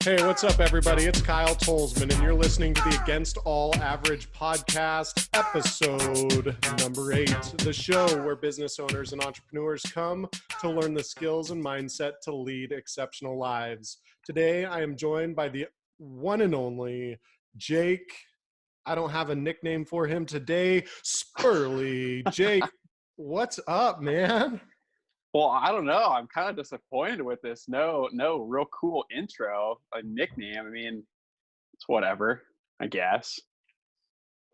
Hey, what's up, everybody? It's Kyle Tolsman, and you're listening to the Against All Average podcast, episode number 8, the show where business owners and entrepreneurs come to learn the skills and mindset to lead exceptional lives. Today, I am joined by the one and only Jake. I don't have a nickname for him today. Spurley. Jake, what's up, man? Well, I don't know. I'm kind of disappointed with this. No real cool intro, a nickname. I mean, it's whatever, I guess.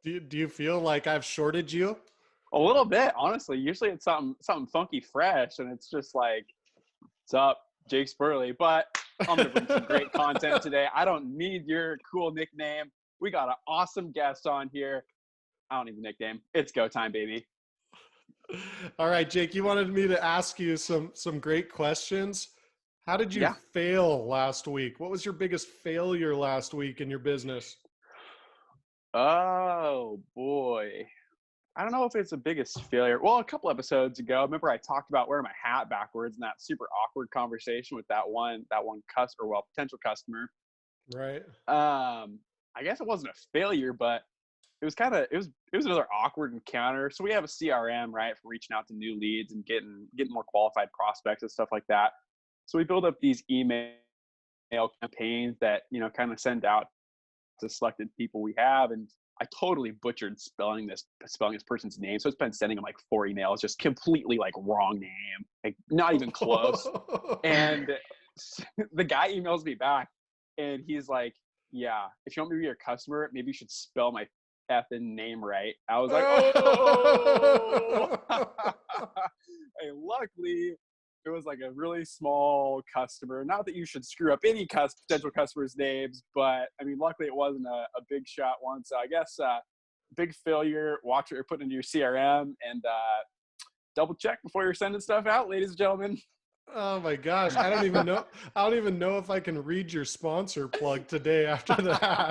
Do you feel like I've shorted you? A little bit, honestly. Usually it's something funky fresh, and it's just like, what's up, Jake Spurley? But I'm gonna bring some great content today. I don't need your cool nickname. We got an awesome guest on here. I don't need the nickname. It's go time, baby. All right, Jake, you wanted me to ask you some great questions. How did you fail last week? What was your biggest failure last week in your business? Oh boy. I don't know if it's the biggest failure. Well, a couple episodes ago, remember I talked about wearing my hat backwards in that super awkward conversation with that one potential customer. Right. I guess it wasn't a failure, but it was another awkward encounter. So we have a CRM, right, for reaching out to new leads and getting more qualified prospects and stuff like that. So we build up these email campaigns that, kind of send out to selected people we have. And I totally butchered spelling this person's name. So it's been sending them like 4 emails, just completely like wrong name, like not even close. And the guy emails me back and he's like, yeah, if you want me to be your customer, maybe you should spell my effing name right. I was like, oh. Hey, luckily it was like a really small customer. Not that you should screw up any potential customers' names, but I mean, luckily it wasn't a big shot one. So I guess big failure. Watch what you're putting into your CRM and double check before you're sending stuff out, ladies and gentlemen. Oh my gosh, I don't even know if I can read your sponsor plug today after that.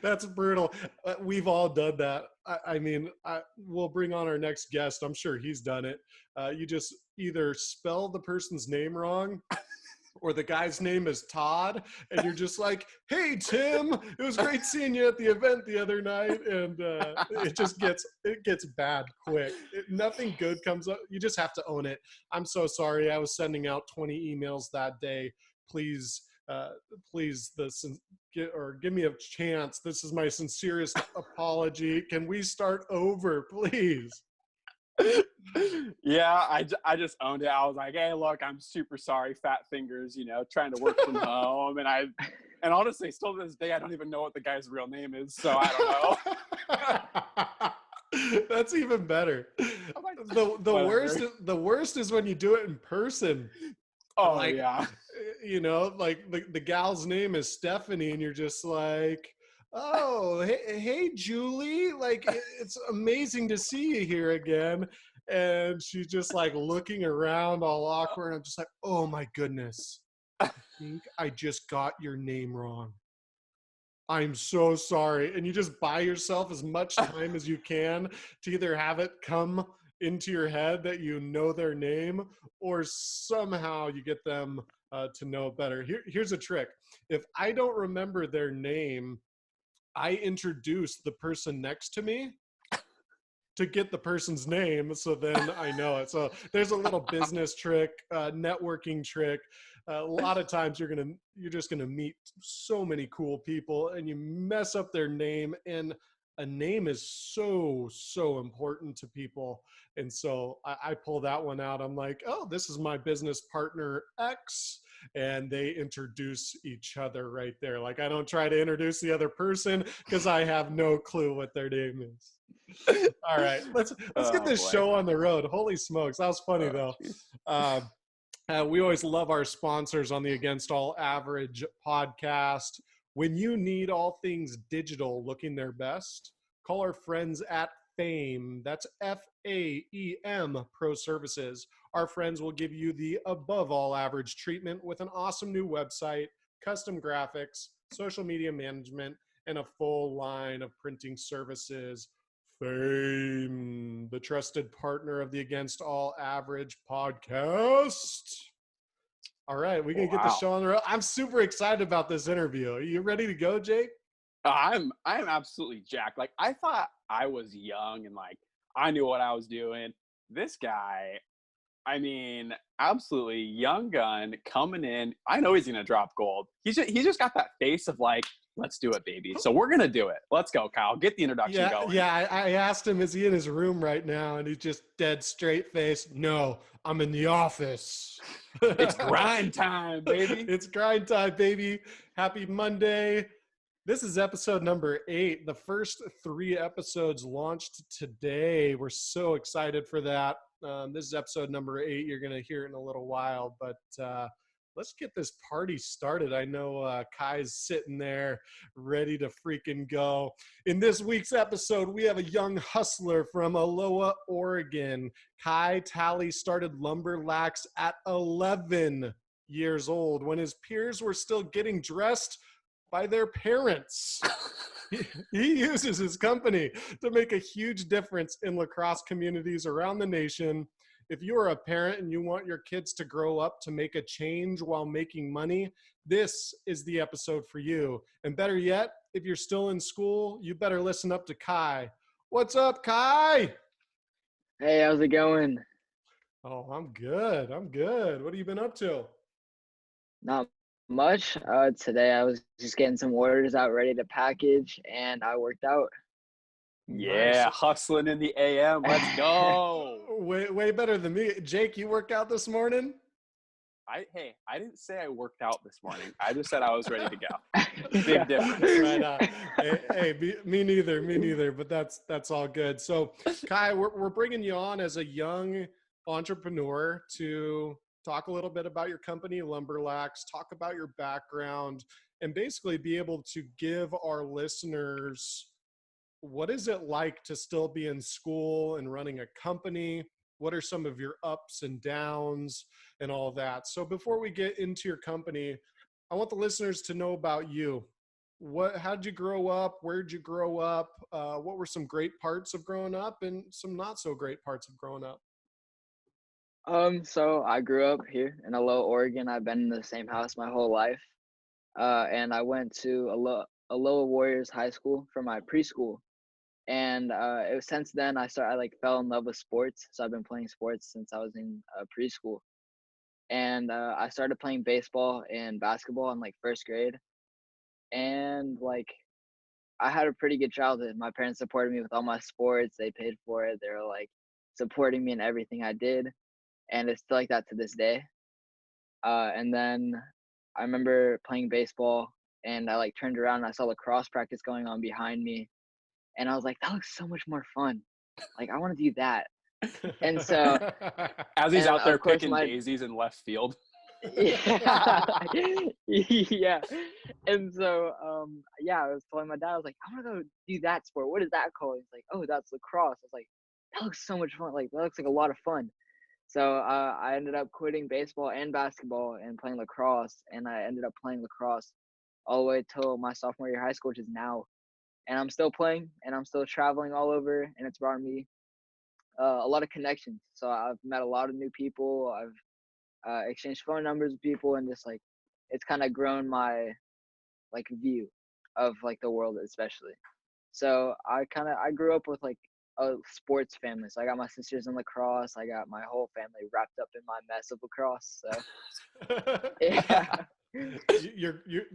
That's brutal. We've all done that. We'll bring on our next guest. I'm sure he's done it. You just either spell the person's name wrong or the guy's name is Todd, and you're just like, hey, Tim, it was great seeing you at the event the other night. And it gets bad quick. Nothing good comes up. You just have to own it. I'm so sorry. I was sending out 20 emails that day. Please, give me a chance. This is my sincerest apology. Can we start over, please? Yeah, I just owned it. I was like, hey, look, I'm super sorry, fat fingers, trying to work from home. And honestly, still to this day, I don't even know what the guy's real name is. So I don't know. That's even better. The worst is when you do it in person. Oh, yeah. Like the gal's name is Stephanie and you're just like, oh, hey, Julie, like it's amazing to see you here again. And she's just like looking around all awkward. I'm just like, oh my goodness. I think I just got your name wrong. I'm so sorry. And you just buy yourself as much time as you can to either have it come into your head that you know their name or somehow you get them to know better. Here's a trick. If I don't remember their name, I introduce the person next to me to get the person's name, so then I know it. So there's a little business trick, networking trick. A lot of times you're just gonna meet so many cool people, and you mess up their name. And a name is so important to people. And so I pull that one out. I'm like, oh, this is my business partner X. And they introduce each other right there. Like I don't try to introduce the other person because I have no clue what their name is. All right, let's get this show on the road. Holy smokes, that was funny though. We always love our sponsors on the Against All Average podcast. When you need all things digital looking their best, call our friends at FAEM. That's FAEM Pro Services. Our friends will give you the above all average treatment with an awesome new website, custom graphics, social media management, and a full line of printing services. FAEM, the trusted partner of the Against All Average podcast. All right, we're gonna get the Wow. show on the road. I'm super excited about this interview. Are you ready to go, Jake? I'm absolutely jacked. Like I thought I was young and like I knew what I was doing. This guy, I mean, absolutely young gun coming in. I know he's gonna drop gold. He's just got that face of like, let's do it, baby. So we're gonna do it. Let's go, Kyle. Get the introduction Yeah, going. yeah. I asked him, is he in his room right now? And he's just dead straight face. No, I'm in the office. It's grind time, baby. It's grind time, baby. Happy Monday. This is episode number 8. The first 3 episodes launched today. We're so excited for that. This is episode number 8. You're going to hear it in a little while, but let's get this party started. I know Kai's sitting there ready to freaking go. In this week's episode, we have a young hustler from Aloha, Oregon. Kai Talley started Lumber Lax at 11 years old when his peers were still getting dressed by their parents. He uses his company to make a huge difference in lacrosse communities around the nation. If you are a parent and you want your kids to grow up to make a change while making money, this is the episode for you. And better yet, if you're still in school, you better listen up to Kai. What's up, Kai? Hey, how's it going? Oh, I'm good. What have you been up to? Not much. Today I was just getting some orders out ready to package, and I worked out. Yeah, Nice. hustling in the AM. Let's go. Way better than me. Jake, you worked out this morning? I didn't say I worked out this morning. I just said I was ready to go. Big difference. Right on. Me neither, but that's all good. So Kai, we're bringing you on as a young entrepreneur to talk a little bit about your company, Lumber Lax, talk about your background, and basically be able to give our listeners, what is it like to still be in school and running a company? What are some of your ups and downs and all that? So before we get into your company, I want the listeners to know about you. How did you grow up? Where did you grow up? What were some great parts of growing up and some not so great parts of growing up? So I grew up here in Aloha, Oregon. I've been in the same house my whole life. And I went to Aloha Warriors High School for my preschool. And it was since then I fell in love with sports. So I've been playing sports since I was in preschool. And I started playing baseball and basketball in like first grade. And like I had a pretty good childhood. My parents supported me with all my sports. They paid for it. They were like supporting me in everything I did. And it's still like that to this day. And then I remember playing baseball, and I like turned around and I saw lacrosse practice going on behind me, and I was like, that looks so much more fun. Like I want to do that. And so, As he's and out there of course picking my daisies in left field. yeah, yeah. And so yeah, I was telling my dad, I was like, I want to go do that sport. What is that called? He's like, oh, that's lacrosse. I was like, that looks so much fun. Like that looks like a lot of fun. So I ended up quitting baseball and basketball and playing lacrosse, and I ended up playing lacrosse all the way till my sophomore year of high school, which is now. And I'm still playing, and I'm still traveling all over, and it's brought me a lot of connections. So I've met a lot of new people. I've exchanged phone numbers with people, and just like it's kind of grown my like view of like the world, especially. So I grew up with like a sports family. So I got my sisters in lacrosse. I got my whole family wrapped up in my mess of lacrosse. So yeah.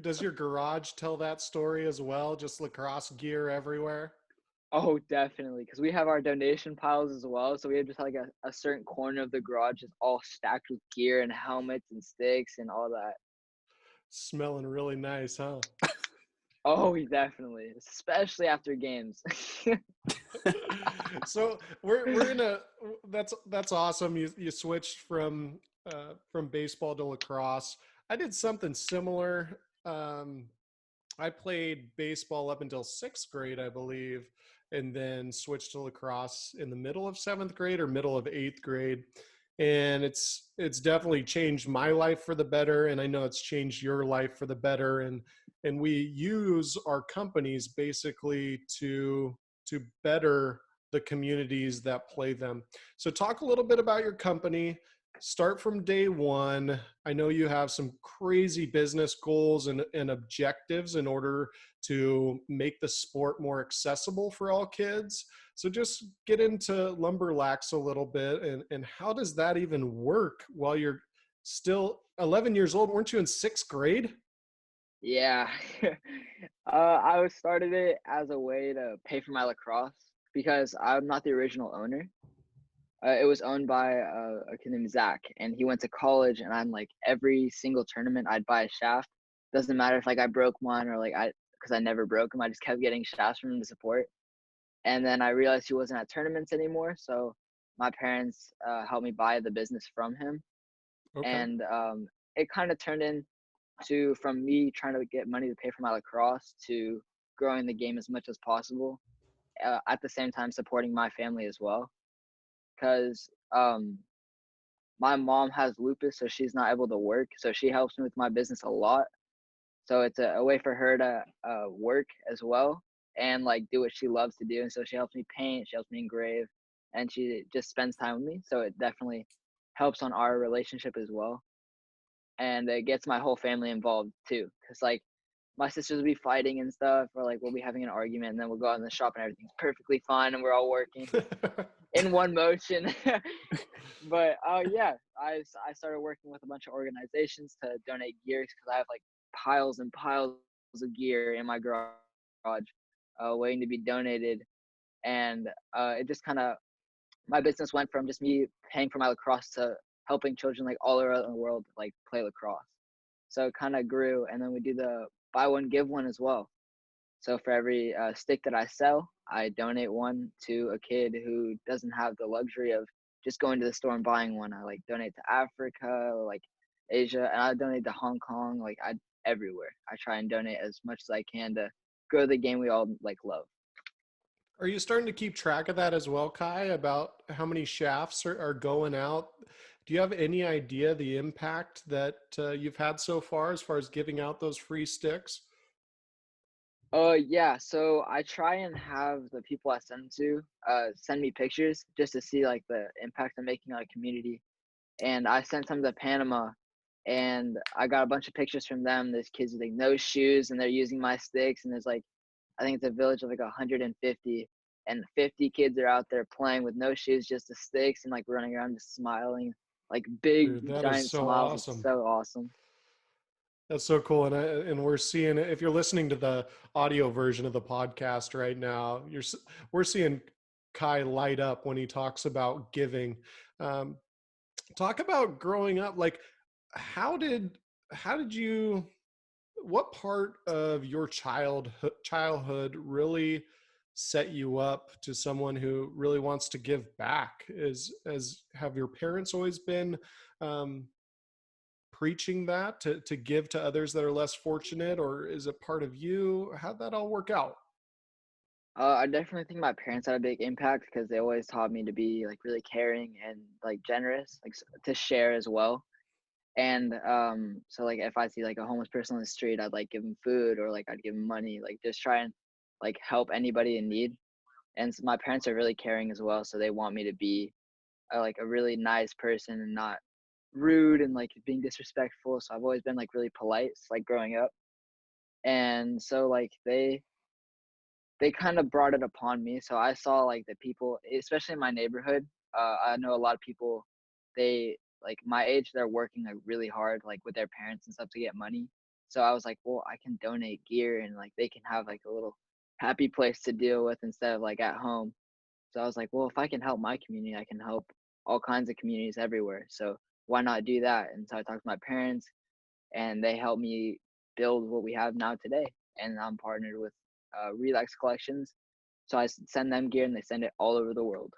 Does your garage tell that story as well? Just lacrosse gear everywhere? Oh, definitely. Because we have our donation piles as well. So we have just like a certain corner of the garage just all stacked with gear and helmets and sticks and all that. Smelling really nice, huh? Oh, definitely. Especially after games. So we're in a that's awesome. You switched from baseball to lacrosse. I did something similar. I played baseball up until 6th grade, I believe, and then switched to lacrosse in the middle of 7th grade or middle of 8th grade. And it's definitely changed my life for the better, and I know it's changed your life for the better. And we use our companies basically to better the communities that play them. So talk a little bit about your company. start from day one. I know you have some crazy business goals and objectives in order to make the sport more accessible for all kids. So just get into Lumber Lax a little bit, and how does that even work while you're still 11 years old? Weren't you in sixth grade? Yeah. I started it as a way to pay for my lacrosse because I'm not the original owner. It was owned by a kid named Zach, and he went to college. And I'm like, every single tournament, I'd buy a shaft. Doesn't matter if like I broke one or like because I never broke them. I just kept getting shafts from him to support. And then I realized he wasn't at tournaments anymore, so my parents helped me buy the business from him, Okay. and it kind of turned into from me trying to get money to pay for my lacrosse to growing the game as much as possible, at the same time supporting my family as well, because my mom has lupus, so she's not able to work, so she helps me with my business a lot. So it's a way for her to work as well and like do what she loves to do. And so she helps me paint, she helps me engrave, and she just spends time with me. So it definitely helps on our relationship as well. And it gets my whole family involved too. Cause like my sisters will be fighting and stuff, or like we'll be having an argument and then we'll go out in the shop and everything's perfectly fine and we're all working in one motion. But yeah, I started working with a bunch of organizations to donate gear because I have like piles and piles of gear in my garage, waiting to be donated. And it just kind of my business went from just me paying for my lacrosse to helping children like all around the world like play lacrosse. So it kind of grew, and then we do the buy one give one as well. So for every stick that I sell, I donate one to a kid who doesn't have the luxury of just going to the store and buying one. I like donate to Africa, like Asia, and I donate to Hong Kong, like I everywhere. I try and donate as much as I can to grow the game we all like love. Are you starting to keep track of that as well, Kai, about how many shafts are going out? Do you have any idea the impact that you've had so far as giving out those free sticks? Yeah, so I try and have the people I send to send me pictures just to see like the impact I'm making on a community. And I sent some to Panama, and I got a bunch of pictures from them. There's kids with like no shoes, and they're using my sticks. And there's like, I think it's a village of like 150, and 50 kids are out there playing with no shoes, just the sticks, and like running around just smiling, like big Dude, that is giant so smiles. It's awesome. so awesome. That's so cool. And we're seeing, if you're listening to the audio version of the podcast right now, we're seeing Kai light up when he talks about giving. Um, Talk about growing up. Like, how did how did you what part of your childhood really set you up to someone who really wants to give back? Is as have your parents always been um, preaching that to give to others that are less fortunate, or is it part of you? How'd that all work out? I definitely think my parents had a big impact because they always taught me to be like really caring and like generous, like to share as well. And so like if I see like a homeless person on the street, I'd like give them food or like I'd give them money, like just try and like help anybody in need. And my parents are really caring as well, so they want me to be like a really nice person and not rude and like being disrespectful. So I've always been like really polite, like growing up. And so like they kind of brought it upon me. So I saw like the people, especially in my neighborhood. I know a lot of people, they like my age, they're working like really hard, like with their parents and stuff to get money. So I was like, well, I can donate gear and like they can have like a little happy place to deal with instead of like at home. So I was like, well, if I can help my community, I can help all kinds of communities everywhere. So why not do that? And so I talked to my parents, and they helped me build what we have now today. And I'm partnered with Relax Collections, so I send them gear, and they send it all over the world.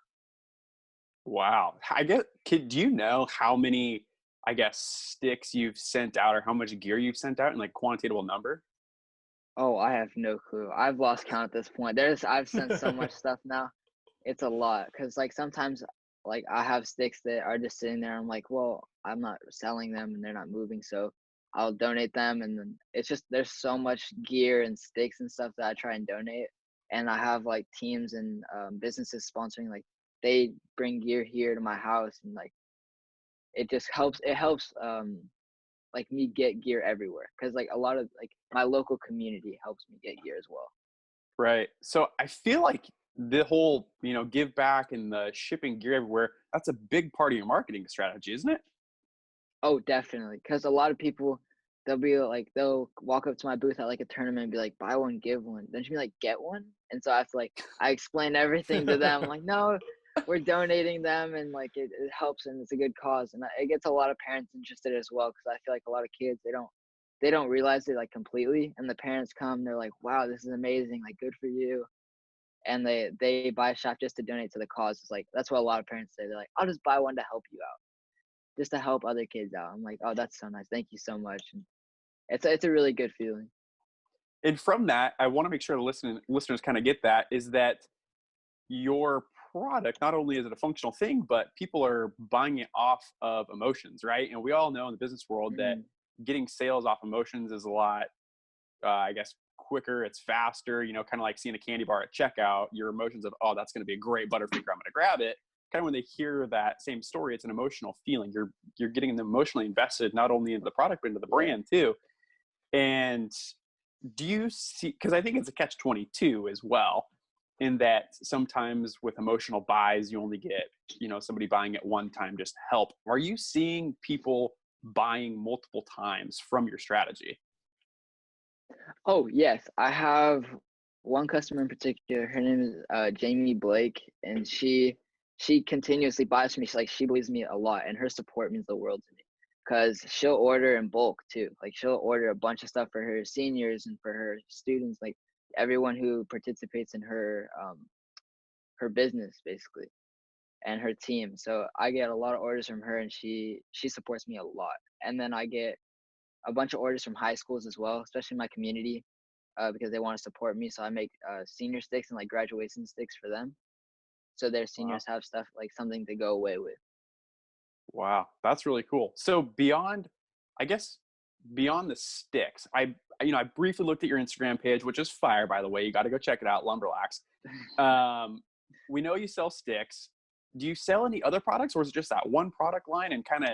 Wow. Do you know how many, I guess, sticks you've sent out or how much gear you've sent out in like quantitable number? Oh, I have no clue. I've lost count at this point. I've sent so much stuff now. It's a lot because like sometimes like I have sticks that are just sitting there. I'm like, well, I'm not selling them and they're not moving, so I'll donate them. And then it's just there's so much gear and sticks and stuff that I try and donate. And I have like teams and businesses sponsoring, like they bring gear here to my house, and like it just helps. It helps like me get gear everywhere, because like a lot of like my local community helps me get gear as well. Right. So I feel like the whole, give back and the shipping gear everywhere, that's a big part of your marketing strategy, isn't it? Oh, definitely. Because a lot of people, they'll walk up to my booth at like a tournament and be like, buy one, give one. Don't you mean like get one? And so I have to I explain everything to them. I'm like, no, we're donating them, and like it helps, and it's a good cause. And it gets a lot of parents interested as well, because I feel like a lot of kids, they don't realize it like completely. And the parents come, they're like, wow, this is amazing. Like, good for you. And they buy a shop just to donate to the cause. It's like, that's what a lot of parents say. They're like, I'll just buy one to help you out, just to help other kids out. I'm like, oh, that's so nice. Thank you so much. And it's a really good feeling. And from that, I want to make sure the listeners kind of get that, is that your product, not only is it a functional thing, but people are buying it off of emotions, right? And we all know in the business world that getting sales off emotions is a lot, I guess, quicker. It's faster, kind of like seeing a candy bar at checkout. Your emotions of, oh, that's going to be a great Butterfinger, I'm going to grab it. Kind of when they hear that same story, it's an emotional feeling. You're getting them emotionally invested, not only into the product, but into the brand too. And do you see, because I think it's a catch-22 as well, in that sometimes with emotional buys, you only get, somebody buying it one time just to help. Are you seeing people buying multiple times from your strategy? Oh, yes. I have one customer in particular. Her name is Jamie Blake, and she continuously buys from me. She believes me a lot, and her support means the world to me, because she'll order in bulk too. Like, she'll order a bunch of stuff for her seniors and for her students, like everyone who participates in her business basically, and her team. So I get a lot of orders from her, and she supports me a lot. And then I get a bunch of orders from high schools as well, especially my community, because they want to support me. So I make senior sticks and like graduation sticks for them, so their seniors have stuff, like something to go away with. Wow, that's really cool. So beyond the sticks, I briefly looked at your Instagram page, which is fire, by the way. You got to go check it out, Lumber Lax. We know you sell sticks. Do you sell any other products, or is it just that one product line? And kind of,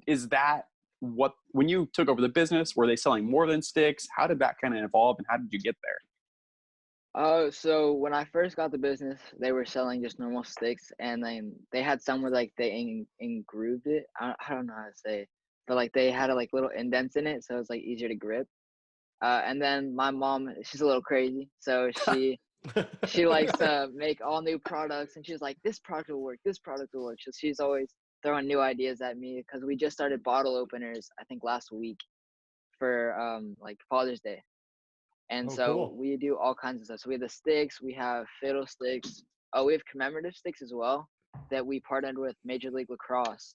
is that when you took over the business, were they selling more than sticks? How did that kind of evolve, and how did you get there? So when I first got the business, they were selling just normal sticks, and then they had some where like they engrooved it. I don't know how to say it, but like they had like little indents in it, so it's like easier to grip. And then my mom, she's a little crazy, so she likes to make all new products, and she's like, this product will work, this product will work. So she's always throwing new ideas at me, because we just started bottle openers, I think last week, for like Father's Day. And so cool. we do all kinds of stuff. So we have the sticks, we have fiddle sticks. Oh, we have commemorative sticks as well that we partnered with Major League Lacrosse,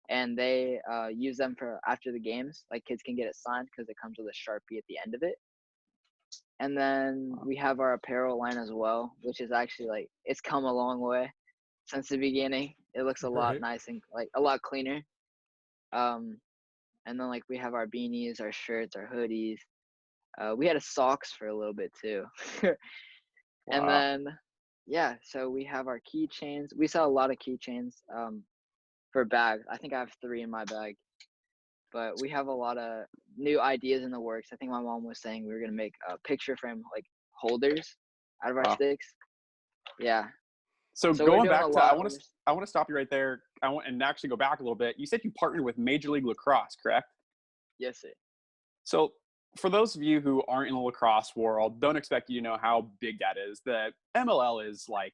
and they use them for after the games. Like, kids can get it signed because it comes with a Sharpie at the end of it. And then we have our apparel line as well, which is actually like, it's come a long way since the beginning. It looks a lot nice and like a lot cleaner. And then like we have our beanies, our shirts, our hoodies. We had a socks for a little bit too. And then so we have our keychains. We sell a lot of keychains for bags. I think I have 3 in my bag. But we have a lot of new ideas in the works. I think my mom was saying we were gonna make a picture frame like holders out of our sticks. Yeah. So going back to, I want to stop you right there. And actually go back a little bit. You said you partnered with Major League Lacrosse, correct? Yes, sir. So for those of you who aren't in the lacrosse world, don't expect you to know how big that is. The MLL is like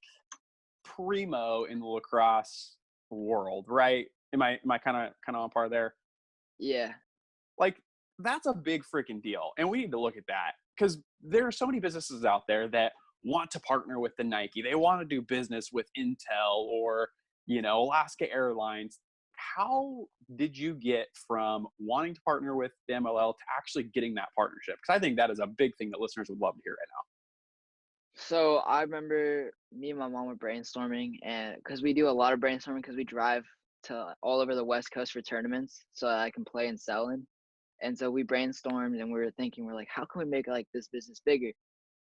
primo in the lacrosse world, right? Am I kind of on par there? Yeah. Like, that's a big freaking deal. And we need to look at that, because there are so many businesses out there that want to partner with the Nike. They want to do business with Intel or, Alaska Airlines. How did you get from wanting to partner with the MLL to actually getting that partnership? Because I think that is a big thing that listeners would love to hear right now. So I remember me and my mom were brainstorming, and because we do a lot of brainstorming, because we drive to all over the West Coast for tournaments so that I can play and sell in. And so we brainstormed, and we were thinking, we're like, how can we make like this business bigger?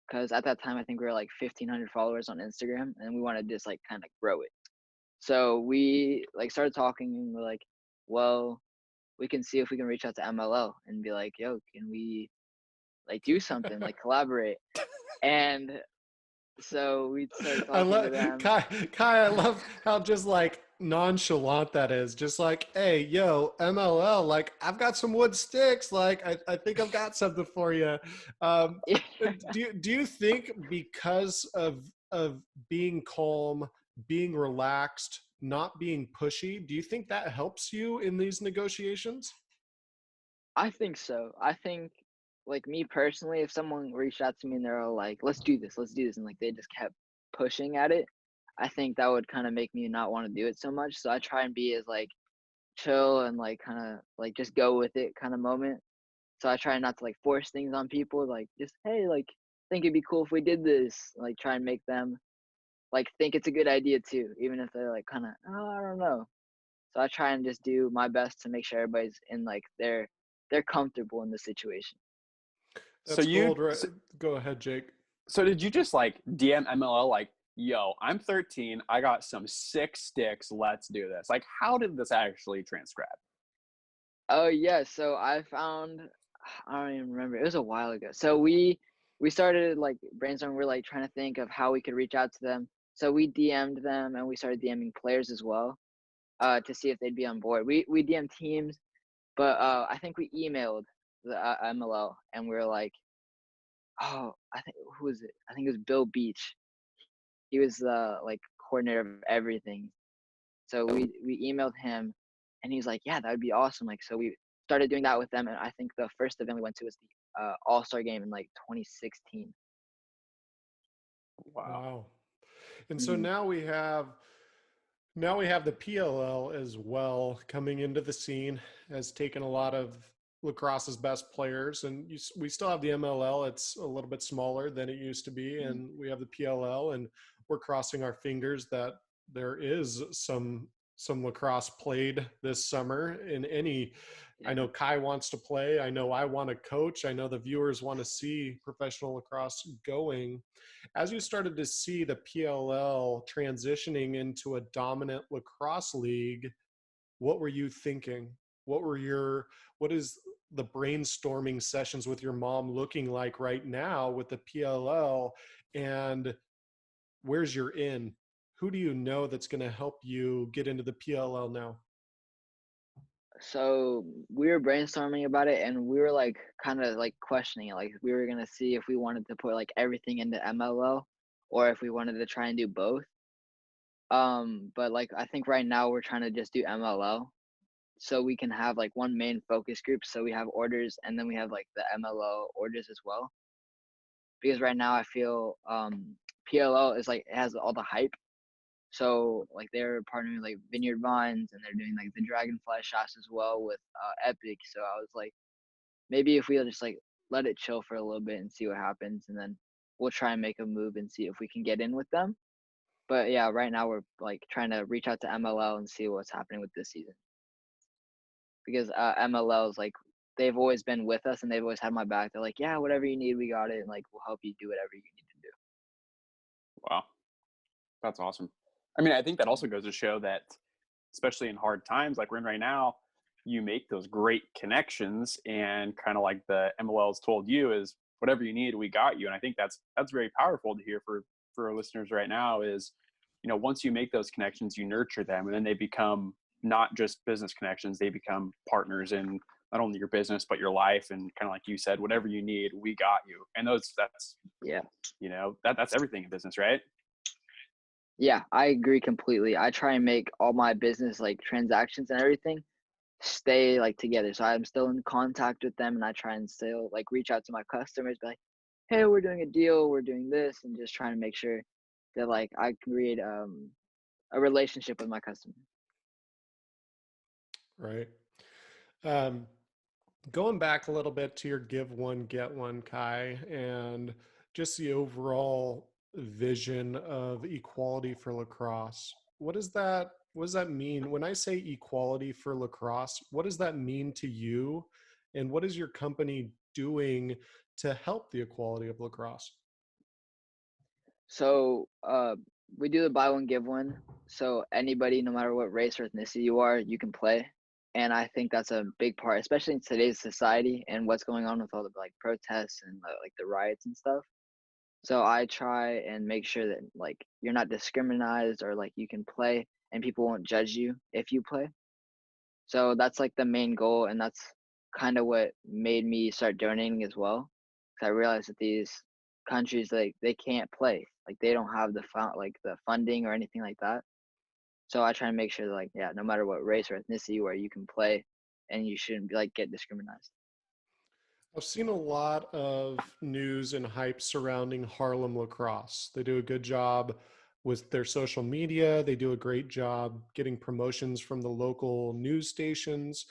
Because at that time, I think we were like 1,500 followers on Instagram, and we wanted to just like kind of grow it. So we like started talking, and we're like, well, we can see if we can reach out to MLL and be like, yo, can we like do something, like collaborate? And so we started I talking to love them. Kai. I love how just like nonchalant that is. Just like, hey, yo, MLL. Like, I've got some wood sticks. Like, I think I've got something for you. Do you think because of being calm, being relaxed, not being pushy, do you think that helps you in these negotiations? I think so. I think, like me personally, if someone reached out to me and they're all like, let's do this," and like they just kept pushing at it, I think that would kind of make me not want to do it so much. So I try and be as like chill and like kind of like just go with it kind of moment. So I try not to like force things on people, like just hey, like think it'd be cool if we did this. Like try and make them like think it's a good idea too, even if they're like kind of oh I don't know. So I try and just do my best to make sure everybody's in like they're comfortable in the situation. So That's you gold, right? Go ahead, Jake. so did you just like DM MLL like, yo, I'm 13, I got some sick sticks, let's do this. Like, how did this actually transcribe? Oh yeah, so I found I don't even remember. It was a while ago. So we started like brainstorming. We're like trying to think of how we could reach out to them. So we DM'd them and we started DMing players as well, to see if they'd be on board. We DM'd teams, but I think we emailed the MLO and we were like, oh, I think who was it? I think it was Bill Beach. He was the like coordinator of everything. So we emailed him, and he's like, "Yeah, that would be awesome." Like, so we started doing that with them, and I think the first event we went to was the All Star game in like 2016. Wow. Wow. And so Hmm. now we have the PLL as well coming into the scene, has taken a lot of lacrosse's best players, and we still have the MLL. It's a little bit smaller than it used to be, Hmm. and we have the PLL, and we're crossing our fingers that there is some lacrosse played this summer in any. I Yeah. know Kai wants to play. I know I want to coach. I know the viewers want to see professional lacrosse going. As you started to see the PLL transitioning into a dominant lacrosse league, what were you thinking? What is the brainstorming sessions with your mom looking like right now with the PLL, and where's your in? Who do you know that's going to help you get into the PLL now? So we were brainstorming about it, and we were like kind of like questioning it. Like we were gonna see if we wanted to put like everything into MLO, or if we wanted to try and do both. But like I think right now we're trying to just do MLO, so we can have like one main focus group. So we have orders, and then we have like the MLO orders as well. Because right now I feel PLO is like it has all the hype. So like they're partnering with like Vineyard Vines, and they're doing like the Dragonfly shots as well with Epic. So I was like, maybe if we'll just like let it chill for a little bit and see what happens, and then we'll try and make a move and see if we can get in with them. But yeah, right now we're like trying to reach out to MLL and see what's happening with this season, because MLL is like they've always been with us and they've always had my back. They're like, yeah, whatever you need, we got it, and like we'll help you do whatever you need to do. Wow. That's awesome. I mean, I think that also goes to show that, especially in hard times like we're in right now, you make those great connections, and kind of like the MLL's told you is whatever you need, we got you. And I think that's very powerful to hear for our listeners right now is, once you make those connections, you nurture them, and then they become not just business connections, they become partners in not only your business but your life. And kind of like you said, whatever you need, we got you. And that's Yeah. that's everything in business, right? Yeah, I agree completely. I try and make all my business like transactions and everything stay like together. So I'm still in contact with them, and I try and still like reach out to my customers, be like, hey, we're doing a deal, we're doing this, and just trying to make sure that like I create a relationship with my customer. Right. Um, Going back a little bit to your give one, get one, Kai, and just the overall vision of equality for lacrosse. What does that mean? When I say equality for lacrosse, what does that mean to you? And what is your company doing to help the equality of lacrosse? So we do the buy one give one. So anybody, no matter what race or ethnicity you are, you can play. And I think that's a big part, especially in today's society and what's going on with all the like protests and like the riots and stuff. So I try and make sure that like you're not discriminated, or like you can play and people won't judge you if you play. So that's like the main goal, and that's kind of what made me start donating as well. 'Cause I realized that these countries, like, they can't play, like they don't have the funding or anything like that. So I try to make sure that, like, yeah, no matter what race or ethnicity, where you can play, and you shouldn't be like get discriminated. I've seen a lot of news and hype surrounding Harlem Lacrosse. They do a good job with their social media. They do a great job getting promotions from the local news stations.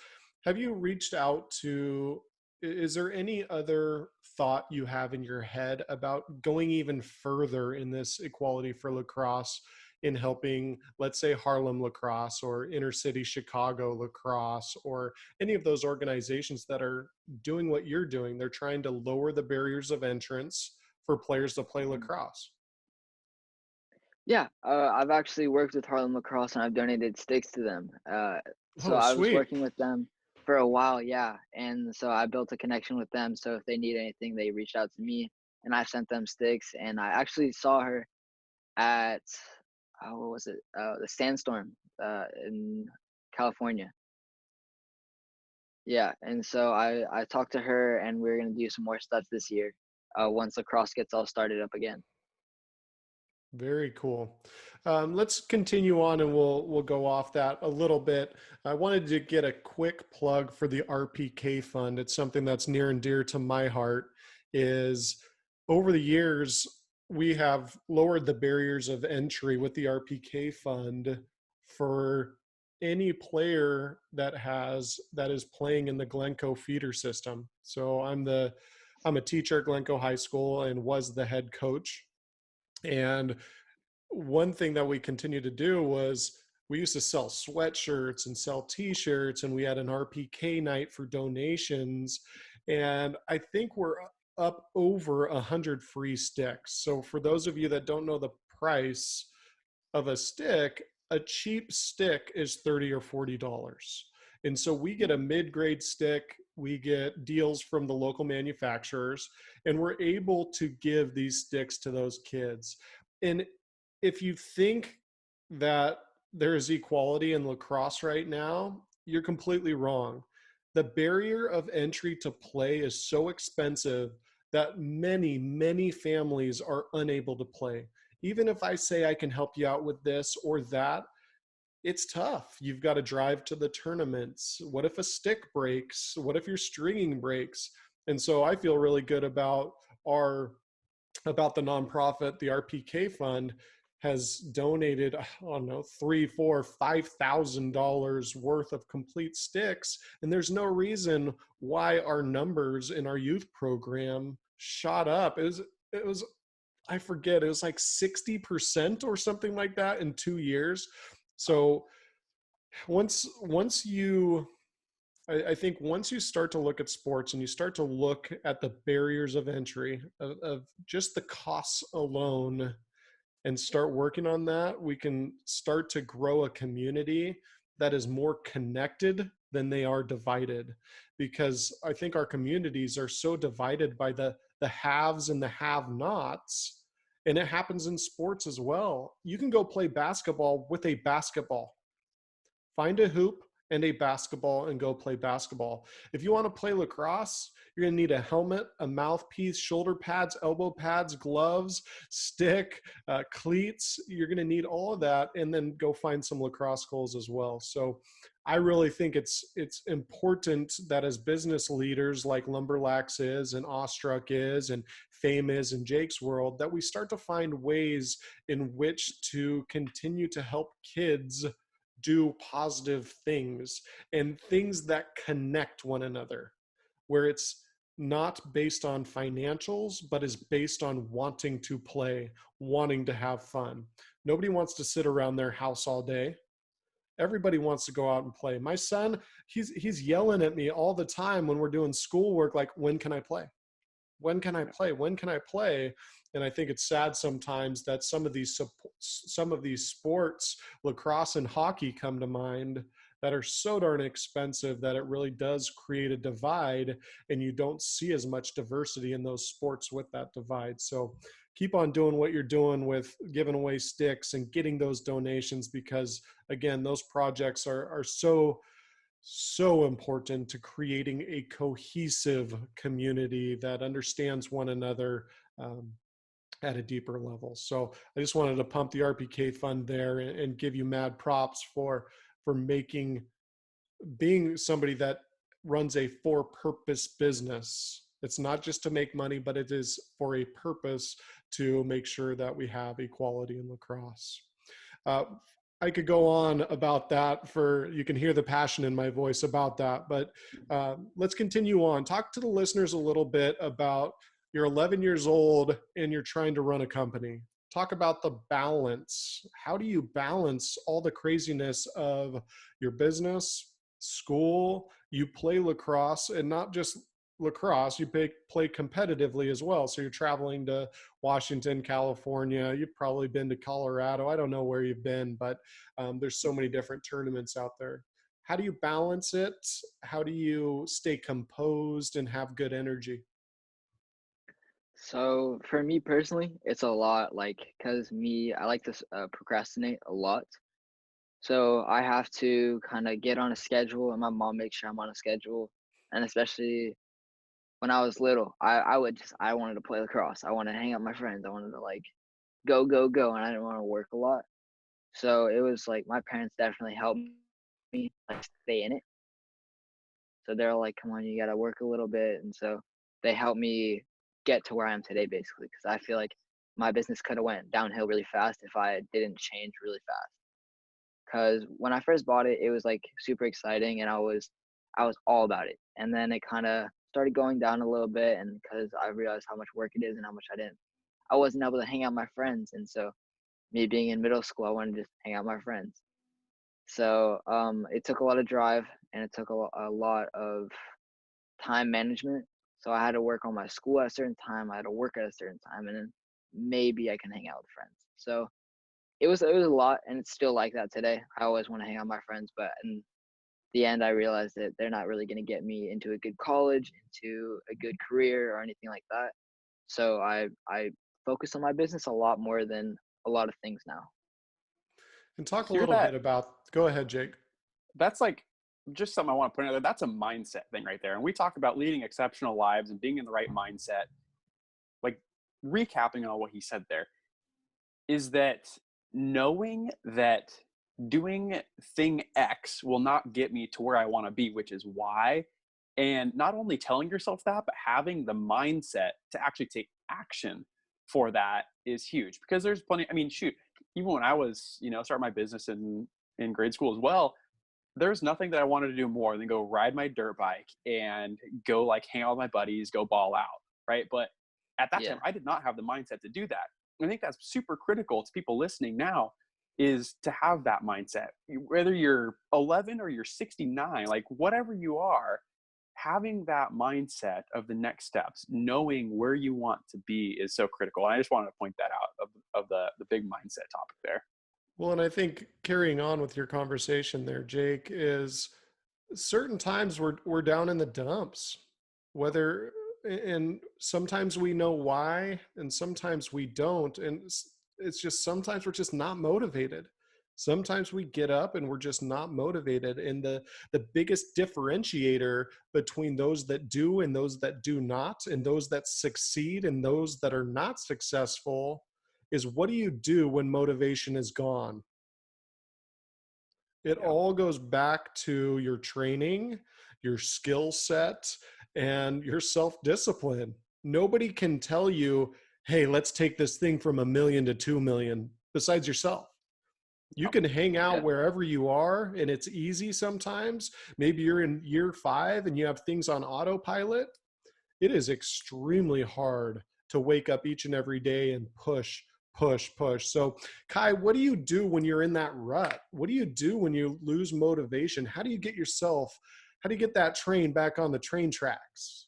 Have you reached out to, is there any other thought you have in your head about going even further in this equality for lacrosse in helping, let's say, Harlem Lacrosse or Inner City Chicago Lacrosse, or any of those organizations that are doing what you're doing? They're trying to lower the barriers of entrance for players to play Mhm. lacrosse. Yeah, I've actually worked with Harlem Lacrosse, and I've donated sticks to them. So Oh, I was sweet. working with them for a while, yeah, and so I built a connection with them. So if they need anything, they reached out to me, and I sent them sticks. And I actually saw her at what was it? The Sandstorm in California. Yeah, and so I talked to her, and we're gonna do some more stuff this year, once lacrosse gets all started up again. Very cool. Let's continue on, and we'll go off that a little bit. I wanted to get a quick plug for the RPK Fund. It's something that's near and dear to my heart. Is over the years we have lowered the barriers of entry with the RPK Fund for any player that is playing in the Glencoe feeder system. So I'm a teacher at Glencoe High School and was the head coach. And one thing that we continued to do was we used to sell sweatshirts and sell t-shirts, and we had an RPK night for donations. And I think we're up over 100 free sticks. So for those of you that don't know the price of a stick, a cheap stick is $30 or $40. And so we get a mid-grade stick, we get deals from the local manufacturers, and we're able to give these sticks to those kids. And if you think that there is equality in lacrosse right now, you're completely wrong. The barrier of entry to play is so expensive that many families are unable to play. Even if I say I can help you out with this or that, it's tough. You've got to drive to the tournaments. What if a stick breaks? What if your stringing breaks? And so I feel really good about the nonprofit. The RPK Fund has donated, I don't know, $3, $4, $5,000 worth of complete sticks. And there's no reason why our numbers in our youth program shot up. It was, I forget, it was like 60% or something like that in 2 years. So once you, I think once you start to look at sports and you start to look at the barriers of entry of just the costs alone and start working on that, we can start to grow a community that is more connected than they are divided. Because I think our communities are so divided by the haves and the have-nots. And it happens in sports as well. You can go play basketball with a basketball. Find a hoop and a basketball and go play basketball. If you want to play lacrosse, you're going to need a helmet, a mouthpiece, shoulder pads, elbow pads, gloves, stick, cleats. You're going to need all of that, and then go find some lacrosse goals as well. So I really think it's important that as business leaders like Lumber Lax is and Awestruck is and FAEM is and Jake's World, that we start to find ways in which to continue to help kids do positive things and things that connect one another, where it's not based on financials, but is based on wanting to play, wanting to have fun. Nobody wants to sit around their house all day. Everybody wants to go out and play. My son, he's yelling at me all the time when we're doing schoolwork, like, when can I play? When can I play? When can I play? And I think it's sad sometimes that some of these sports, lacrosse and hockey come to mind, that are so darn expensive that it really does create a divide, and you don't see as much diversity in those sports with that divide. So keep on doing what you're doing with giving away sticks and getting those donations, because again, those projects are so important to creating a cohesive community that understands one another at a deeper level. So I just wanted to pump the RPK Fund there and give you mad props for being somebody that runs a for-purpose business. It's not just to make money, but it is for a purpose to make sure that we have equality in lacrosse. I could go on about that you can hear the passion in my voice about that, but let's continue on. Talk to the listeners a little bit about, you're 11 years old and you're trying to run a company. Talk about the balance. How do you balance all the craziness of your business, school? You play lacrosse, and not just lacrosse, you play competitively as well. So you're traveling to Washington, California. You've probably been to Colorado. I don't know where you've been, but there's so many different tournaments out there. How do you balance it? How do you stay composed and have good energy? So for me personally, it's a lot, like, because I like to procrastinate a lot. So I have to kind of get on a schedule, and my mom makes sure I'm on a schedule. And especially when I was little, I wanted to play lacrosse. I wanted to hang out with my friends. I wanted to like go, go, go, and I didn't want to work a lot. So it was like my parents definitely helped me like stay in it. So they're like, "Come on, you gotta work a little bit," and so they helped me get to where I am today, basically. Because I feel like my business could have went downhill really fast if I didn't change really fast. Because when I first bought it, it was like super exciting, and I was all about it. And then it kind of started going down a little bit, and because I realized how much work it is and how much I wasn't able to hang out with my friends, and so me being in middle school, I wanted to just hang out with my friends. So it took a lot of drive, and it took a lot of time management. So I had to work on my school at a certain time. I had to work at a certain time, and then maybe I can hang out with friends. So it was a lot, and it's still like that today. I always want to hang out with my friends, but in the end, I realized that they're not really going to get me into a good college, into a good career, or anything like that. So I focus on my business a lot more than a lot of things now. And talk a Hear little bit that? about, go ahead, Jake. That's like just something I want to put out there. That's a mindset thing right there. And we talk about leading exceptional lives and being in the right mindset. Like, recapping on what he said there is that knowing that doing thing X will not get me to where I want to be, which is Y. And not only telling yourself that, but having the mindset to actually take action for that is huge. Because there's plenty, I mean, shoot, even when I was, starting my business in grade school as well, there's nothing that I wanted to do more than go ride my dirt bike and go like hang out with my buddies, go ball out, right? But at that Yeah. time, I did not have the mindset to do that. I think that's super critical to people listening now, is to have that mindset. Whether you're 11 or you're 69, like whatever you are, having that mindset of the next steps, knowing where you want to be, is so critical. And I just wanted to point that out of the big mindset topic there. Well, and I think carrying on with your conversation there, Jake, is certain times we're down in the dumps, whether, and sometimes we know why and sometimes we don't, and it's just sometimes we're just not motivated. Sometimes we get up and we're just not motivated, and the biggest differentiator between those that do and those that do not, and those that succeed and those that are not successful, is what do you do when motivation is gone? It all goes back to your training, your skill set, and your self-discipline. Nobody can tell you, hey, let's take this thing from 1 million to 2 million besides yourself. You can hang out Yeah. wherever you are, and it's easy sometimes. Maybe you're in year 5 and you have things on autopilot. It is extremely hard to wake up each and every day and push, push, push. So, Kai, what do you do when you're in that rut? What do you do when you lose motivation? How do you get that train back on the train tracks?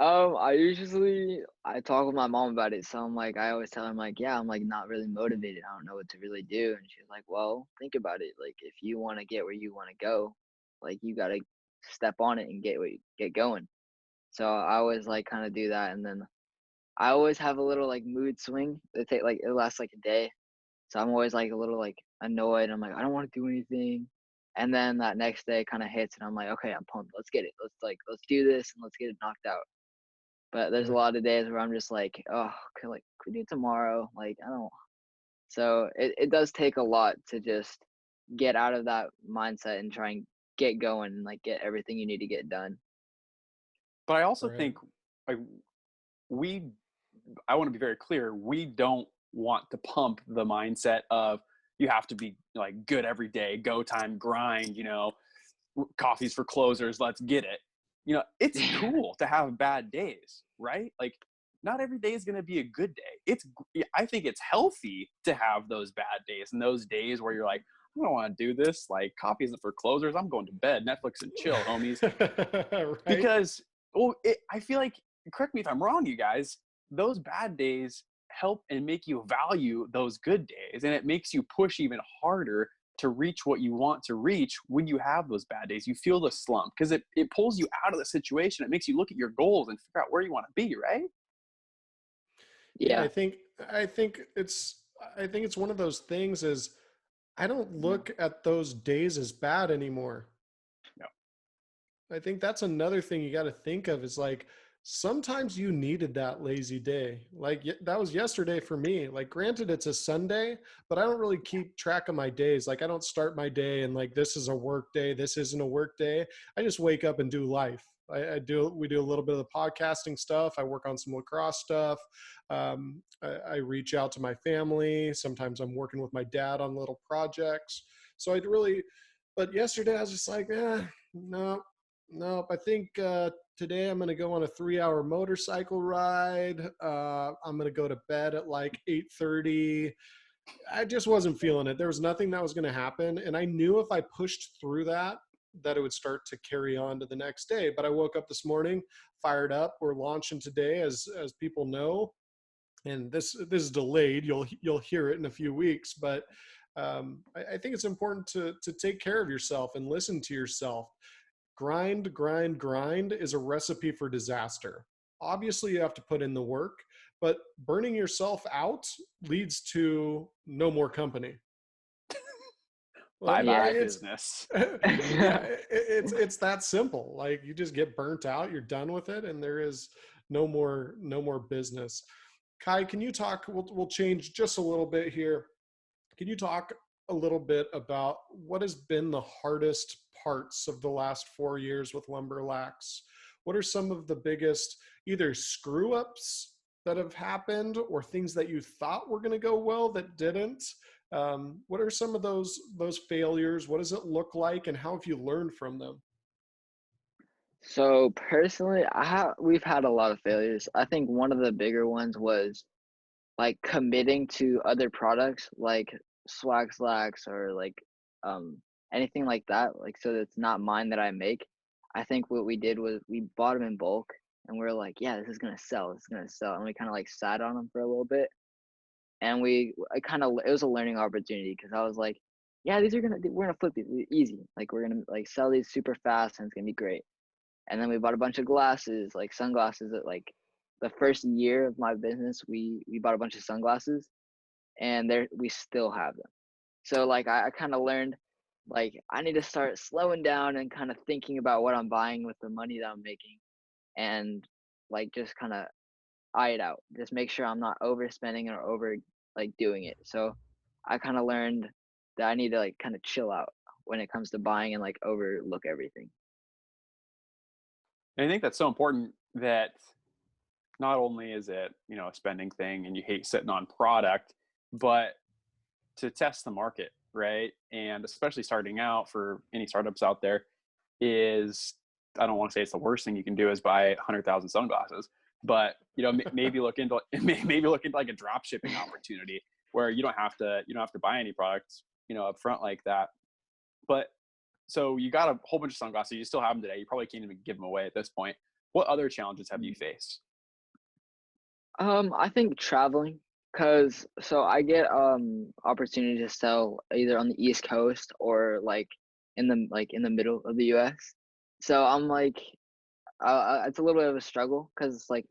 I talk with my mom about it. So I'm like, I always tell her, I'm like, yeah, I'm like not really motivated. I don't know what to really do. And she's like, well, think about it. Like, if you want to get where you want to go, like you gotta step on it and get going. So I always like kind of do that, and then I always have a little like mood swing. It lasts like a day. So I'm always like a little like annoyed. I'm like, I don't want to do anything. And then that next day kind of hits, and I'm like, okay, I'm pumped. Let's get it. Let's do this and let's get it knocked out. But there's a Right. lot of days where I'm just like, oh, could we do tomorrow? Like, I don't. So it does take a lot to just get out of that mindset and try and get going and like get everything you need to get done. But I also Right. think like we I want to be very clear, we don't want to pump the mindset of you have to be like good every day, go time, grind, coffees for closers, let's get it. It's cool to have bad days, right? Like not every day is going to be a good day. I think it's healthy to have those bad days and those days where you're like, I don't want to do this. Like coffee isn't for closers. I'm going to bed, Netflix and chill, homies. Right. Because I feel like, correct me if I'm wrong, you guys, those bad days help and make you value those good days, and it makes you push even harder to reach what you want to reach. When you have those bad days, you feel the slump because it pulls you out of the situation. It makes you look at your goals and figure out where you want to be, right? Yeah, Yeah. I think it's one of those things is I don't Mhm. look at those days as bad anymore. No. I think that's another thing you got to think of is like sometimes you needed that lazy day. Like that was yesterday for me. Like granted it's a Sunday, but I don't really keep track of my days. Like I don't start my day and like this is a work day, this isn't a work day. I just wake up and do life. We do a little bit of the podcasting stuff. I work on some lacrosse stuff. I reach out to my family. Sometimes I'm working with my dad on little projects. So but yesterday I was just like, no, nope. I think today I'm going to go on a 3-hour motorcycle ride. I'm going to go to bed at like 8:30. I just wasn't feeling it. There was nothing that was going to happen. And I knew if I pushed through that it would start to carry on to the next day. But I woke up this morning, fired up. We're launching today, as people know. And this is delayed. You'll hear it in a few weeks. But I think it's important to take care of yourself and listen to yourself. Grind is a recipe for disaster. Obviously, you have to put in the work, but burning yourself out leads to no more company. Bye Like Yeah. bye it's business. yeah, it's that simple. Like you just get burnt out, you're done with it, and there is no more business. Kai, can you talk? We'll change just a little bit here. Can you talk a little bit about what has been the hardest parts of the last 4 years with Lumber Lax? What are some of the biggest either screw ups that have happened or things that you thought were going to go well that didn't? What are some of those failures? What does it look like, and how have you learned from them? So personally, we've had a lot of failures. I think one of the bigger ones was like committing to other products like swag slacks or like um anything like that, like so that's not mine that I make. I think what we did was we bought them in bulk and we are like, yeah, this is gonna sell, and we kind of like sat on them for a little bit, and it was a learning opportunity because I was like, yeah, we're gonna flip these easy, like we're gonna like sell these super fast and it's gonna be great. And then we bought a bunch of glasses, like sunglasses, that like the first year of my business, we bought a bunch of sunglasses, and we still have them. So like I kind of learned like I need to start slowing down and kind of thinking about what I'm buying with the money that I'm making, and like just kind of eye it out. Just make sure I'm not overspending or over like doing it. So I kind of learned that I need to like kind of chill out when it comes to buying and like overlook everything. And I think that's so important that not only is it, a spending thing and you hate sitting on product, but to test the market, right? And especially starting out for any startups out there is, I don't want to say it's the worst thing you can do is buy 100,000 sunglasses, but maybe look into maybe look into like a drop shipping opportunity where you don't have to buy any products, up front like that. But so you got a whole bunch of sunglasses, you still have them today. You probably can't even give them away at this point. what other challenges have you faced? I think traveling, cause so I get opportunity to sell either on the East Coast or in the middle of the U.S. So I'm like, it's a little bit of a struggle, cause like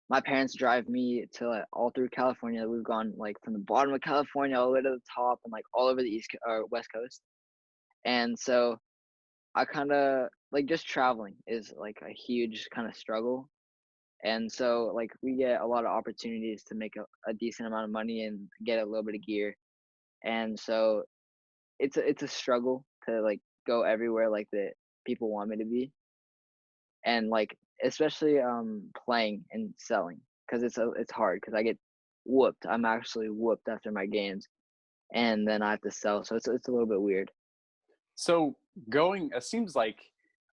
my parents drive me to like all through California. We've gone like from the bottom of California all the way to the top and like all over the West Coast. And so I kind of like just traveling is like a huge kind of struggle. And so like we get a lot of opportunities to make a decent amount of money and get a little bit of gear. And so it's a struggle to like go everywhere like that people want me to be. And like especially playing and selling, because it's hard because I get whooped. I'm actually whooped after my games, and then I have to sell. So it's a little bit weird. So it seems like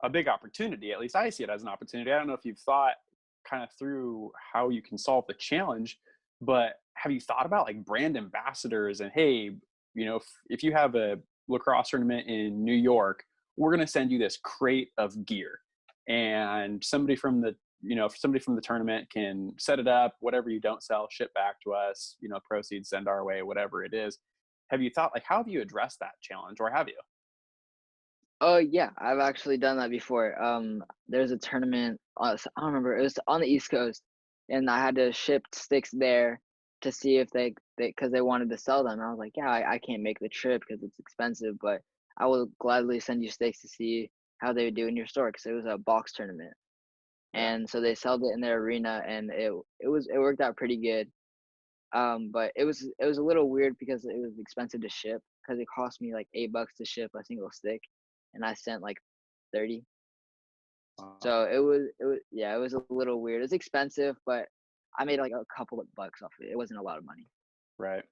a big opportunity. At least I see it as an opportunity. I don't know if you've thought kind of through how you can solve the challenge, but have you thought about like brand ambassadors and, hey, if you have a lacrosse tournament in New York, we're going to send you this crate of gear, and somebody from the tournament can set it up, whatever you don't sell, ship back to us, proceeds send our way, whatever it is. Have you thought, like, how have you addressed that challenge, or have you? Oh yeah, I've actually done that before. There's a tournament. I don't remember. It was on the East Coast, and I had to ship sticks there to see if because they wanted to sell them. I was like, yeah, I can't make the trip because it's expensive, but I will gladly send you sticks to see how they would do in your store, because it was a box tournament. Yeah. And so they sold it in their arena, and it worked out pretty good. But it was a little weird because it was expensive to ship, because it cost me like $8 to ship a single stick, and I sent like 30. So it was a little weird. It's expensive, but I made like a couple of bucks off of it. It wasn't a lot of money. Right.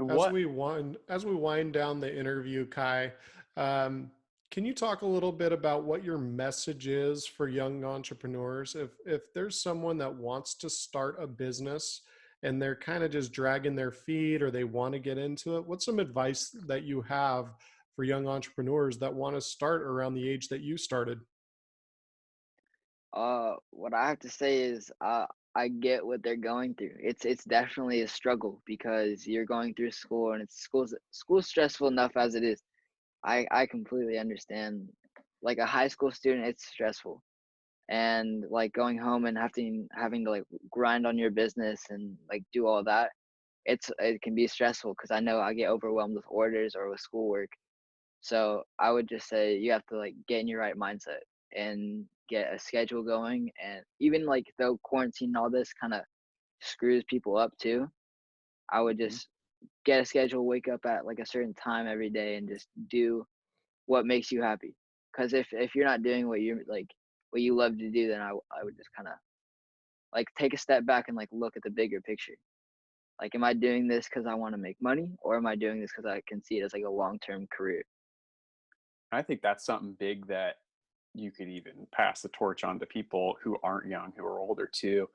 As we wind down the interview, Kai, can you talk a little bit about what your message is for young entrepreneurs? If there's someone that wants to start a business and they're kind of just dragging their feet, or they want to get into it, what's some advice that you have for young entrepreneurs that want to start around the age that you started? What I have to say is, I get what they're going through. It's definitely a struggle because you're going through school, and school's stressful enough as it is. I completely understand. Like a high school student, it's stressful, and like going home and having to like grind on your business and like do all that. It can be stressful because I know I get overwhelmed with orders or with schoolwork. So I would just say you have to like get in your right mindset and get a schedule going. And even like though quarantine and all this kind of screws people up too, I would Mhm. just get a schedule, wake up at like a certain time every day, and just do what makes you happy. Because if you're not doing what you love to do, then I would just kind of like take a step back and like look at the bigger picture. Like, am I doing this because I want to make money, or am I doing this because I can see it as like a long-term career? I think that's something big that you could even pass the torch on to people who aren't young, who are older too.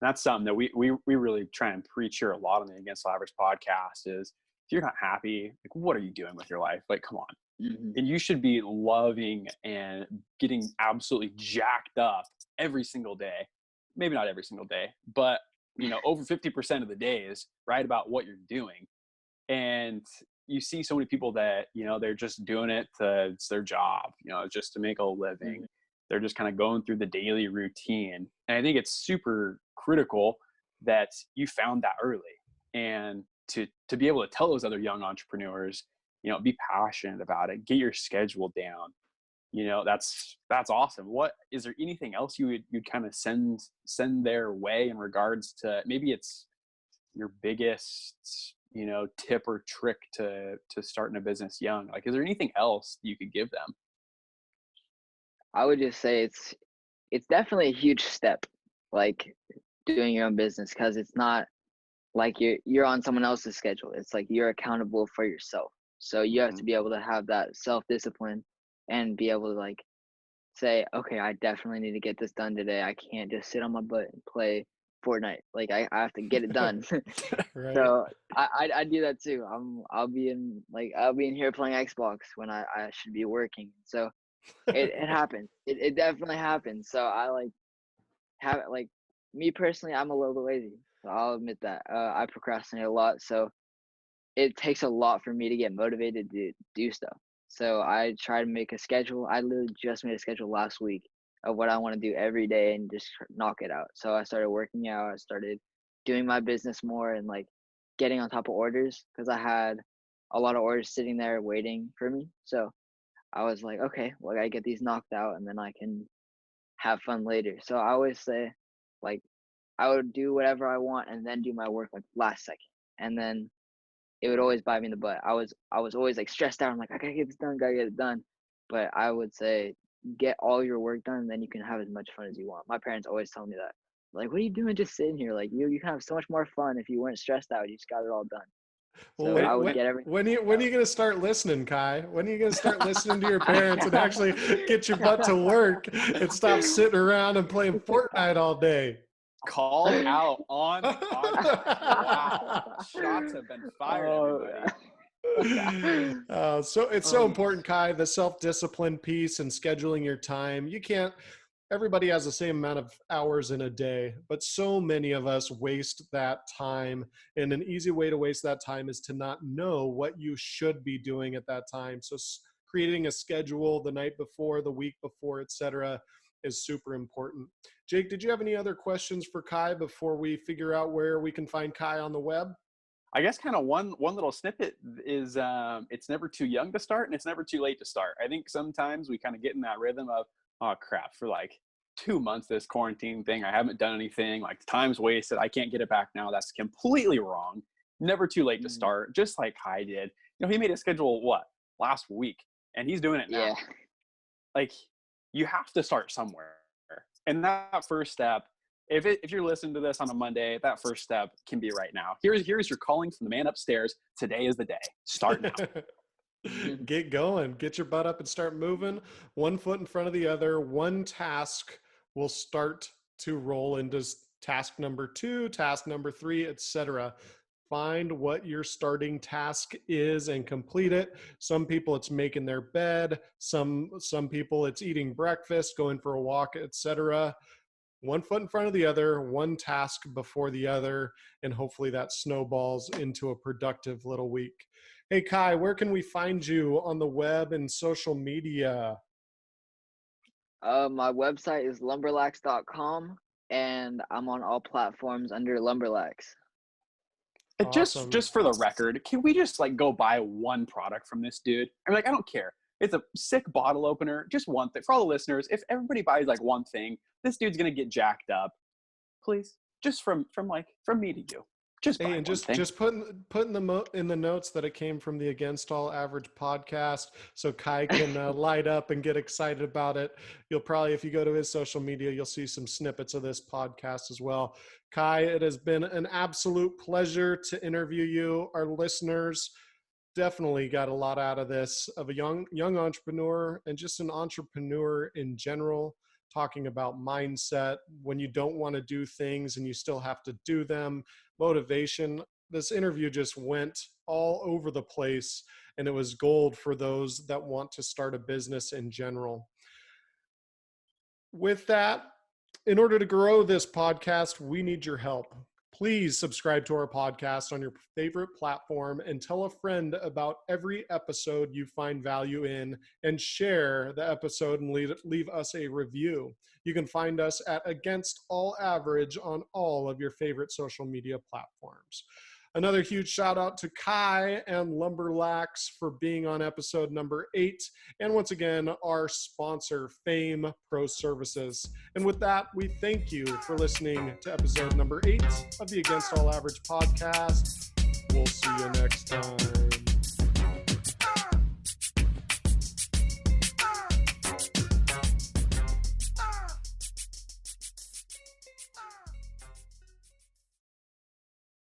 And that's something that we really try and preach here a lot on the Against the Average podcast is, if you're not happy, like, what are you doing with your life? Like, come on. Hmm. And you should be loving and getting absolutely jacked up every single day. Maybe not every single day, but over 50% of the days, right, about what you're doing. And you see so many people that they're just doing it it's their job, just to make a living. Hmm. They're just kind of going through the daily routine, and I think it's super critical that you found that early, and to be able to tell those other young entrepreneurs, be passionate about it, get your schedule down. That's awesome. What is there anything else you'd kind of send their way in regards to, maybe it's your biggest tip or trick to starting a business young? Like, is there anything else you could give them? I would just say it's definitely a huge step, like doing your own business, because it's not like you're on someone else's schedule. It's like you're accountable for yourself. So you have Hmm. to be able to have that self-discipline and be able to like say, okay, I definitely need to get this done today. I can't just sit on my butt and play Fortnite. Like I have to get it done. Right. So I do that too. I'll be in here playing Xbox when I should be working. So it happens. It definitely happens. So I like have like me personally, I'm a little bit lazy. So I'll admit that. I procrastinate a lot, so it takes a lot for me to get motivated to do stuff. So I try to make a schedule. I literally just made a schedule last week of what I want to do every day and just knock it out. So I started working out. I started doing my business more and like getting on top of orders because I had a lot of orders sitting there waiting for me. So I was like, okay, well, I gotta get these knocked out and then I can have fun later. So I always say, like, I would do whatever I want and then do my work like last second. And then it would always bite me in the butt. I was always like stressed out. I'm like, I gotta get this done, gotta get it done. But I would say get all your work done, and then you can have as much fun as you want. My parents always tell me that. Like, what are you doing just sitting here? Like you can have so much more fun if you weren't stressed out. You just got it all done. So Well, I would get everything. when are you going to start listening, Kai? When are you going to start listening to your parents and actually get your butt to work and stop sitting around and playing Fortnite all day? Called out on podcast. Wow. Shots have been fired, everybody. So it's so important, Kai, the self-discipline piece and scheduling your time. Everybody has the same amount of hours in a day, but so many of us waste that time. And an easy way to waste that time is to not know what you should be doing at that time. So creating a schedule the night before, the week before, etc., is super important. Jake, did you have any other questions for Kai before we figure out where we can find Kai on the web? I guess kind of one little snippet is it's never too young to start and it's never too late to start. I think sometimes we kind of get in that rhythm of, oh crap, for like 2 months, this quarantine thing, I haven't done anything, like time's wasted, I can't get it back now. That's completely wrong. Never too late to start, just like Kai did. You know, he made a schedule, last week, and he's doing it now. Yeah. Like, you have to start somewhere. And that first step, if you're listening to this on a Monday, that first step can be right now. Here's your calling from the man upstairs. Today is the day. Start now. Get going. Get your butt up and start moving. One foot in front of the other. One task will start to roll into task number 2, task number 3, etc. Find what your starting task is and complete it. Some people it's making their bed. Some people it's eating breakfast, going for a walk, etc. One foot in front of the other, one task before the other, and hopefully that snowballs into a productive little week. Hey, Kai, where can we find you on the web and social media? My website is lumberlax.com, and I'm on all platforms under Lumber Lax. Awesome. Just for the record, can we just like go buy one product from this dude? I'm like, I don't care. It's a sick bottle opener. Just one thing. For all the listeners, if everybody buys like one thing, this dude's gonna get jacked up. Please, just from me to you. Just buy and just put in the notes that it came from the Against All Average podcast, so Kai can light up and get excited about it. You'll probably, if you go to his social media, you'll see some snippets of this podcast as well. Kai, it has been an absolute pleasure to interview you. Our listeners definitely got a lot out of this, of a young entrepreneur and just an entrepreneur in general, talking about mindset, when you don't want to do things and you still have to do them, motivation. This interview just went all over the place, and it was gold for those that want to start a business in general. With that, in order to grow this podcast, we need your help. Please subscribe to our podcast on your favorite platform and tell a friend about every episode you find value in, and share the episode and leave us a review. You can find us at Against All Average on all of your favorite social media platforms. Another huge shout out to Kai and Lumber Lax for being on episode number 8. And once again, our sponsor, FAEM Pro Services. And with that, we thank you for listening to episode number 8 of the Against All Average podcast. We'll see you next time.